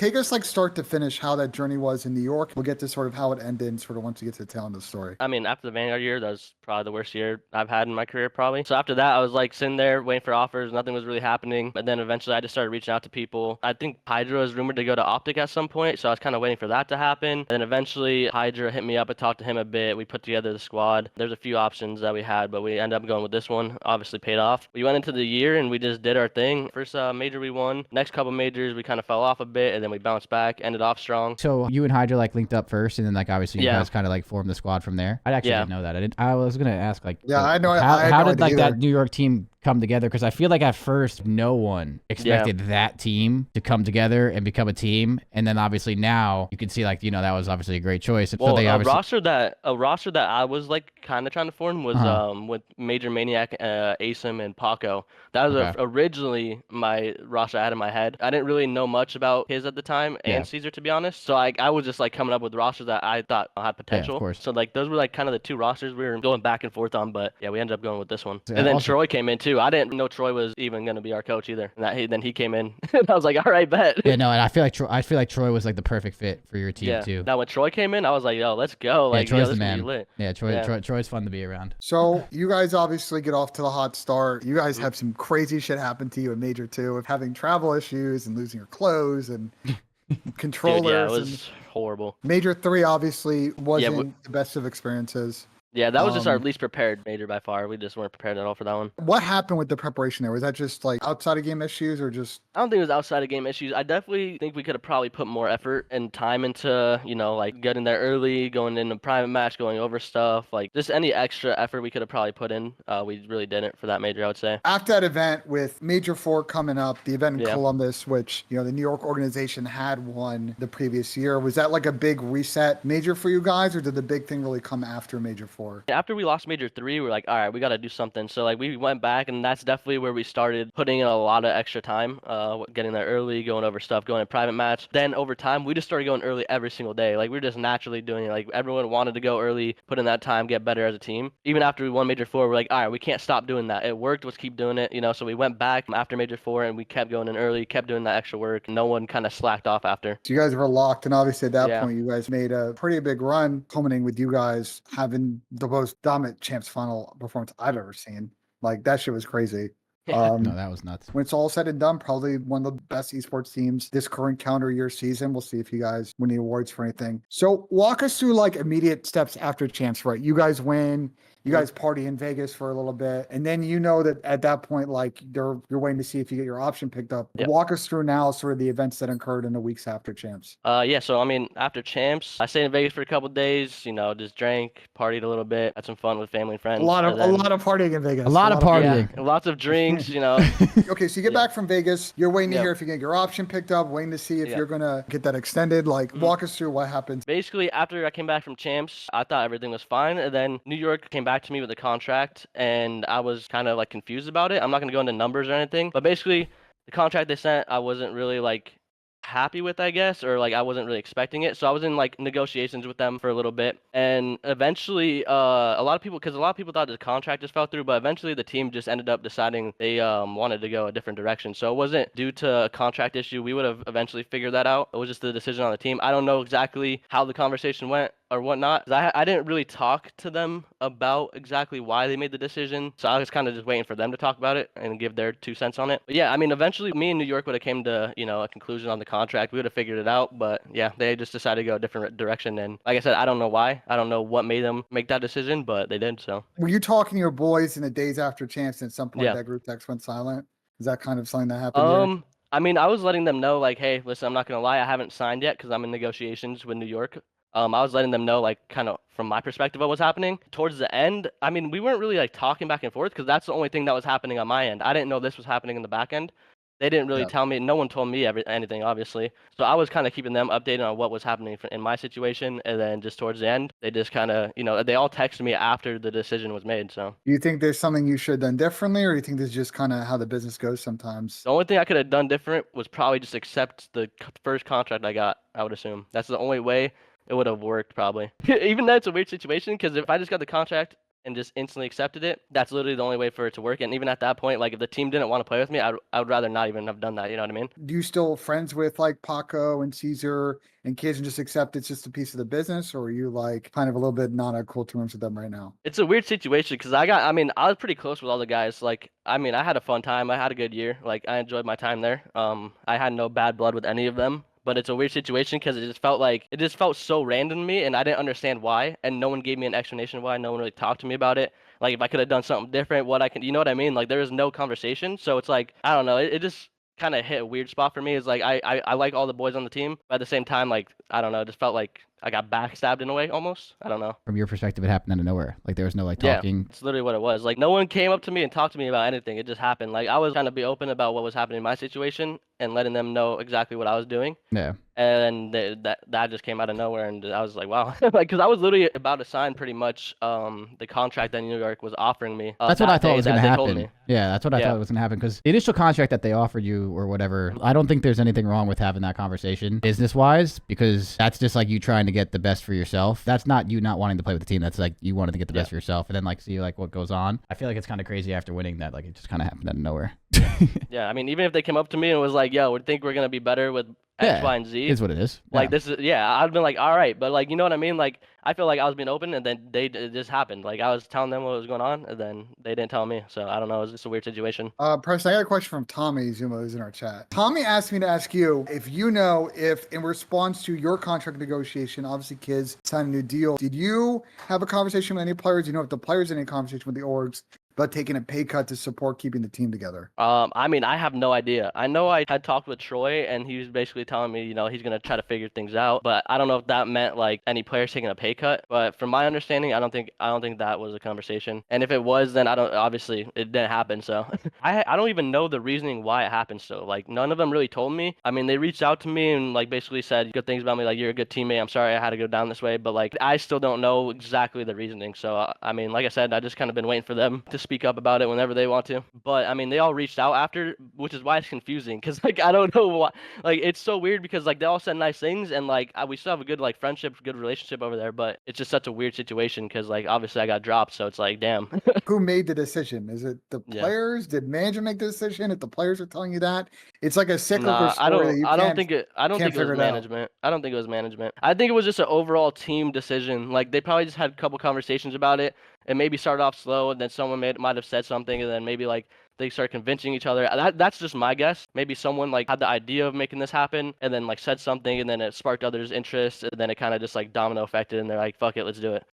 take us like start to finish how that journey was in New York. We'll get to sort of how it ended and sort of once you get to the tail end of the story. I mean, after the Vanguard year, that was probably the worst year I've had in my career, probably. So after that, I was like sitting there waiting for offers. Nothing was really happening. But then eventually I just started reaching out to people. I think Hydra was rumored to go to Optic at some point. So I was kind of waiting for that to happen. And then eventually Hydra hit me up. I talked to him a bit. We put together the squad. There's a few options that we had, but we ended up going with this one. Obviously paid off. We went into the year and we just did our thing. First major we won. Next couple majors we kind of fell off a bit, and then we bounced back, ended off strong. So you and Hydra like linked up first, and then like obviously you guys kind of like formed the squad from there. I actually didn't know that. I was gonna ask like, I know. How did like that New York team come together? Because I feel like at first no one expected that team to come together and become a team, and then obviously now you can see like that was obviously a great choice. Well, so they a roster that I was like kind of trying to form was with Major Maniac, Asim, and Paco. That was originally my roster I had in my head. I didn't really know much about his at the time and Caesar, to be honest. So I was just like coming up with rosters that I thought had potential. Yeah, of course. So like those were like kind of the two rosters we were going back and forth on. But yeah, we ended up going with this one. And then Troy came in too. I didn't know Troy was even going to be our coach either. And then he came in. And I was like, all right, bet. Yeah, no, and I feel like Troy was like the perfect fit for your team too. Now when Troy came in, I was like, yo, let's go. Like, Troy's this the man. Be lit. Yeah, Troy's fun to be around. So you guys obviously get off to the hot start. You guys have some crazy shit happen to you in Major 2 of having travel issues and losing your clothes and controllers. Dude, yeah, it was horrible. Major 3 obviously wasn't the best of experiences. Yeah, that was just our least prepared major by far. We just weren't prepared at all for that one. What happened with the preparation there? Was that just like outside of game issues or just... I don't think it was outside of game issues. I definitely think we could have probably put more effort and time into, like getting there early, going in a private match, going over stuff. Like just any extra effort we could have probably put in. We really didn't for that major, I would say. After that event with Major 4 coming up, the event in Columbus, which, the New York organization had won the previous year, was that like a big reset major for you guys, or did the big thing really come after Major 4? After we lost Major 3, we were like, all right, we got to do something. So like we went back, and that's definitely where we started putting in a lot of extra time, getting there early, going over stuff, going to private match. Then over time, we just started going early every single day. Like we were just naturally doing it. Like everyone wanted to go early, put in that time, get better as a team. Even after we won Major 4, we're like, all right, we can't stop doing that. It worked. Let's keep doing it. So we went back after Major 4, and we kept going in early, kept doing that extra work. No one kind of slacked off after. So you guys were locked, and obviously at that point, you guys made a pretty big run, culminating with you guys having the most dominant champs final performance I've ever seen. Like that shit was crazy. No, that was nuts. When it's all said and done, probably one of the best esports teams this current calendar year season. We'll see if you guys win the awards for anything. So walk us through like immediate steps after champs, right? You guys win. You guys party in Vegas for a little bit, and then that at that point, like you're waiting to see if you get your option picked up. Yep. Walk us through now sort of the events that occurred in the weeks after champs. So I mean, after champs, I stayed in Vegas for a couple of days. Just drank, partied a little bit, had some fun with family and friends. A lot of partying in Vegas. A lot of partying. Yeah, lots of drinks. Okay, so you get back from Vegas. You're waiting to hear if you get your option picked up. Waiting to see if you're gonna get that extended. Like, walk us through what happened. Basically, after I came back from champs, I thought everything was fine, and then New York came back to me with a contract. And I was kind of like confused about it. I'm not going to go into numbers or anything, but basically the contract they sent, I wasn't really like happy with, I guess, or like I wasn't really expecting it. So I was in like negotiations with them for a little bit, and eventually a lot of people thought the contract just fell through, but eventually the team just ended up deciding they wanted to go a different direction. So it wasn't due to a contract issue. We would have eventually figured that out. It was just the decision on the team. I don't know exactly how the conversation went or whatnot. I didn't really talk to them about exactly why they made the decision, so I was kind of just waiting for them to talk about it and give their 2 cents on it. But yeah, I mean, eventually me and New York would have came to a conclusion on the contract. We would have figured it out, but yeah, they just decided to go a different direction. And like I said, I don't know why. I don't know what made them make that decision, but they did. So were you talking to your boys in the days after champs, and at some point that group text went silent? Is that kind of something that happened here? I mean, I was letting them know like, hey, listen, I'm not gonna lie, I haven't signed yet because I'm in negotiations with New York. I was letting them know, like, kind of from my perspective what was happening. Towards the end, I mean, we weren't really like talking back and forth because that's the only thing that was happening on my end. I didn't know this was happening in the back end. They didn't really tell me. No one told me anything, obviously. So I was kind of keeping them updated on what was happening in my situation. And then just towards the end, they just kind of, they all texted me after the decision was made. So do you think there's something you should have done differently, or do you think this is just kind of how the business goes sometimes? The only thing I could have done different was probably just accept the first contract I got, I would assume. That's the only way it would have worked, probably. Even though it's a weird situation, because if I just got the contract and just instantly accepted it, that's literally the only way for it to work. And even at that point, like if the team didn't want to play with me, I would rather not even have done that. You know what I mean? Do you still friends with like Paco and Caesar and kids and just accept it's just a piece of the business, or are you like kind of a little bit not on cool terms with them right now? It's a weird situation because I mean, I was pretty close with all the guys. Like, I mean, I had a fun time. I had a good year. Like, I enjoyed my time there. I had no bad blood with any of them. But it's a weird situation because it just felt so random to me, and I didn't understand why, and no one gave me an explanation why. No one really talked to me about it. Like, if I could have done something different, what I can, you know what I mean? Like, there was no conversation. So it's like, I don't know. It just kind of hit a weird spot for me. Is like I like all the boys on the team, but at the same time, like I don't know, it just felt like I got backstabbed in a way almost. I don't know. From your perspective, it happened out of nowhere. Like there was no like Yeah, talking. it's literally what it was. Like no one came up to me and talked to me about anything. It just happened. Like I was trying to be open about what was happening in my situation and letting them know exactly what I was doing. Yeah. And that just came out of nowhere, and I was like, wow, like because I was literally about to sign pretty much the contract that New York was offering me. That's what I thought was going to they told happen. me. Yeah, that's what I thought was going to happen because the initial contract that they offered you or whatever, I don't think there's anything wrong with having that conversation business-wise because that's just like you trying to get the best for yourself. That's not you not wanting to play with the team. That's like you wanted to get the best for yourself and then like see like what goes on. I feel like it's kind of crazy after winning that like it just kind of happened out of nowhere. Yeah, I mean, even if they came up to me and was like, yo, we think we're going to be better with X, Y, and Z. Is what it is. Like this is I'd been like, all right, but like you know what I mean? Like I feel like I was being open, and then it just happened. Like I was telling them what was going on, and then they didn't tell me. So I don't know. It was just a weird situation. Preston, I got a question from Tommy Zuma, who's in our chat. Tommy asked me to ask you if you know if in response to your contract negotiation, obviously kids signed a new deal. Did you have a conversation with any players? Do you know if the players had any conversation with the orgs about taking a pay cut to support keeping the team together? I mean, I have no idea. I know I had talked with Troy, and he was basically telling me, you know, he's gonna try to figure things out. But I don't know if that meant like any players taking a pay cut. But from my understanding, I don't think that was a conversation. And if it was, then obviously it didn't happen. So I don't even know the reasoning why it happened. So like none of them really told me. I mean, they reached out to me and like basically said good things about me, like you're a good teammate. I'm sorry I had to go down this way, but like I still don't know exactly the reasoning. So I mean, like I said, I just kind of been waiting for them to speak up about it whenever they want to. But I mean, they all reached out after, which is why it's confusing because like I don't know why. Like it's so weird because like they all said nice things and like we still have a good like friendship, good relationship over there. But it's just such a weird situation because like obviously I got dropped, so it's like damn. Who made the decision? Is it the players? Did management make the decision? If the players are telling you that, it's like a cyclical story. I don't think it was management. I don't think it was management. I think it was just an overall team decision. Like they probably just had a couple conversations about it. And maybe started off slow, and then someone might have said something, and then maybe like they start convincing each other. That's just my guess. Maybe someone like had the idea of making this happen, and then like said something, and then it sparked others' interest, and then it kind of just like domino affected, and they're like, "Fuck it, let's do it."